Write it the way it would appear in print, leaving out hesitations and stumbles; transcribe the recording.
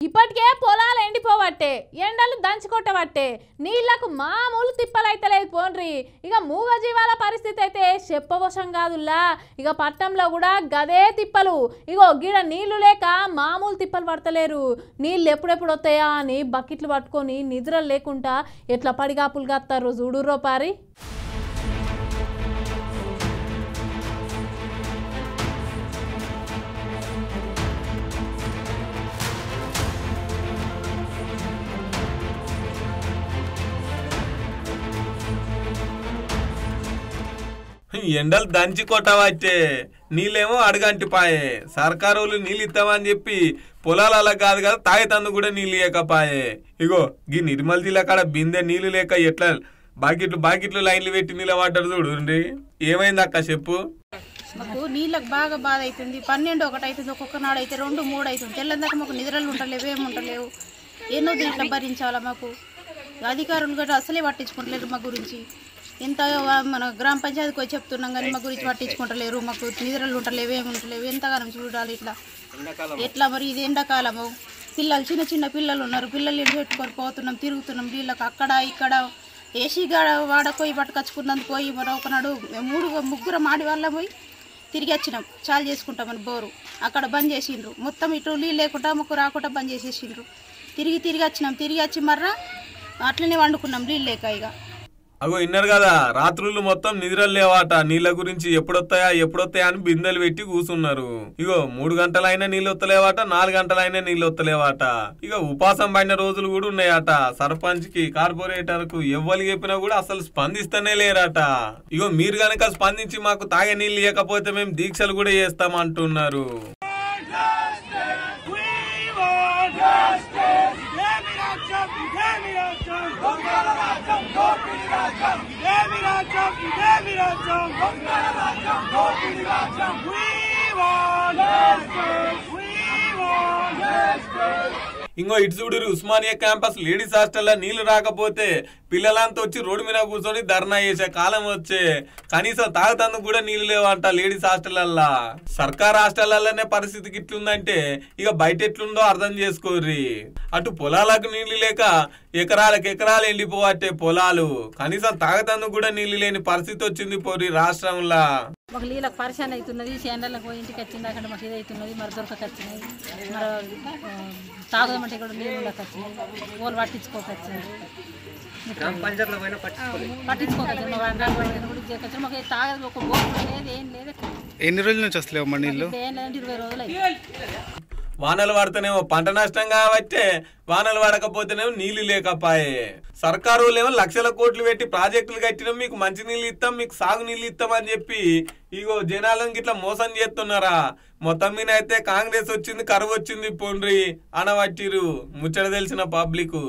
ఇప్పటికే పొలాలు ఎండిపోవట్టే, ఎండలు దంచుకొట్టవట్టే, నీళ్లకు మామూలు తిప్పలైతలేదు పోన్రి. ఇక మూగజీవాల పరిస్థితి అయితే చెప్పవశం కాదుల్లా. ఇక పట్టణంలో కూడా గదే తిప్పలు. ఇగో గిడ నీళ్లు లేక మామూలు తిప్పలు పడతలేరు. నీళ్ళు ఎప్పుడెప్పుడు వస్తాయా అని బకెట్లు పట్టుకొని నిద్ర లేకుండా ఎట్లా పడిగాపులు గత్తారు చూడుర్రో పారి. ఎండలు దంచి కొట్టవచ్చే, నీళ్ళేమో అడగంటిపాయే. సర్కారోళ్ళు నీళ్ళు ఇస్తామని చెప్పి పొలాలు అలా కాదు కదా తాగేతందు కూడా నీళ్ళు లేకపాయే. ఇగో గీ నిర్మల్ జిల్లా కాడ బిందె నీళ్లు లేక ఎట్లా బాకెట్లు లైన్లు పెట్టి నీళ్ళ వాటర్ చూడు. ఏమైంది అక్క చెప్పు. మాకు నీళ్ళకి బాగా బాధ అవుతుంది. 12 ఒకటి అవుతుంది, ఒక్కొక్క నాడు అయితే 2, 3 అవుతుంది. తెల్లందాక మాకు నిద్రలు ఉండలేవు, ఏముంటలేవు. ఎన్నో దీంట్లో భరించాలా. మాకు అధికారులు కూడా అసలే పట్టించుకుంటలేరు మా గురించి. ఎంత మన గ్రామ పంచాయతీకి వచ్చి చెప్తున్నాం కానీ మా గురించి పట్టించుకుంటలేరు. మాకు నిద్రలు ఉంటలేవు, ఏముంటలేవు. ఎంతగానో చూడాలి ఇట్లా ఎట్లా. మరి ఇది ఎండాకాలము, పిల్లలు చిన్న పిల్లలు ఉన్నారు. పిల్లలు ఇంటి పెట్టుకొని పోతున్నాం, తిరుగుతున్నాం నీళ్ళకి. అక్కడ ఇక్కడ ఏసీ వాడపోయి పట్టుకొచ్చుకున్నందుకు పోయి మరొకనాడు 3 మాడి వాళ్ళ పోయి తిరిగి వచ్చినాం. చాలు చేసుకుంటామని బోరు అక్కడ బంద్ చేసిండ్రు. మొత్తం ఇటు నీళ్ళు లేకుండా మాకు రాకుండా బంద్ చేసేసిండ్రు. తిరిగి వచ్చినాం. తిరిగి వచ్చి మర్రా అట్లనే వండుకున్నాం నీళ్ళు లేక. ఇక అగో విన్నారు కదా, రాత్రులు మొత్తం నిద్రలు లేవాట. నీళ్ళ గురించి ఎప్పుడొస్తాయా అని బిందెలు పెట్టి కూసున్నారు. ఇగో 3 గంటలైనా నీళ్ళు వస్తలేవాట, 4 గంటలైనా నీళ్ళు వస్తలేవాట. ఇక ఉపాసం పడిన రోజులు కూడా ఉన్నాయట. సర్పంచ్ కి, కార్పొరేటర్ కు ఎవ్వరు చెప్పినా కూడా అసలు స్పందిస్తనే లేరట. ఇగో మీరు గనక స్పందించి మాకు తాగే నీళ్ళు లేకపోతే మేము దీక్షలు కూడా చేస్తామంటున్నారు. ఇంకో ఇటు చూడు, ఉస్మానియా క్యాంపస్ లేడీస్ హాస్టల్లో నీళ్లు రాకపోతే పిల్లలంతా వచ్చి రోడ్డు మీద కూర్చొని ధర్నా చేసే కాలం వచ్చే. కనీసం తాగుతందుకు కూడా నీళ్లు లేవంట లేడీస్ హాస్టల్లల్లా. సర్కార్ హాస్టల్లనే పరిస్థితికి ఇట్లుందంటే ఇక బయట ఎట్లుందో అర్థం చేసుకోర్రి. అటు పొలాలకు నీళ్లు లేక ఎకరాలు ఎండిపోవట్టే పొలాలు. కనీసం తాగుతందుకు కూడా నీళ్లు లేని పరిస్థితి వచ్చింది పోరి రాష్ట్రంలో. మాకు నీళ్ళకి పరిశాన్ అవుతున్నది. సేండలకు ఇంటికి వచ్చింది అక్కడ మాకు ఇది అవుతున్నది. మరి దొరకకొచ్చినాయి, మరి తాగుదామంటే కూడా నీళ్ళు ఉండకొచ్చినాయి. వాళ్ళు పట్టించుకోకొచ్చింది, పట్టించుకోకొచ్చింది. మాకు తాగదు ఒక బోర్ లేదు, ఏం లేదు. ఎన్ని రోజుల నుంచి వస్తలేవు నీళ్ళు? ఏం లేదంటే 20 రోజులు అయింది. వానలు పడితేనేమో పంట నష్టం కావచ్చే, వానలు పడకపోతేనేమో నీళ్లు లేకపాయే. సర్కారు ఏమో లక్షల కోట్లు పెట్టి ప్రాజెక్టులు కట్టినాం, మీకు మంచి నీళ్ళు ఇస్తాం, మీకు సాగు నీళ్ళు ఇస్తాం అని చెప్పి ఇగో జనాలను ఇట్లా మోసం చేస్తున్నారా. మొత్తం మీద అయితే కాంగ్రెస్ వచ్చింది, కరువు వచ్చింది పోండ్రి అనవట్టిరు. ముచ్చట తెలిసిన పబ్లిక్.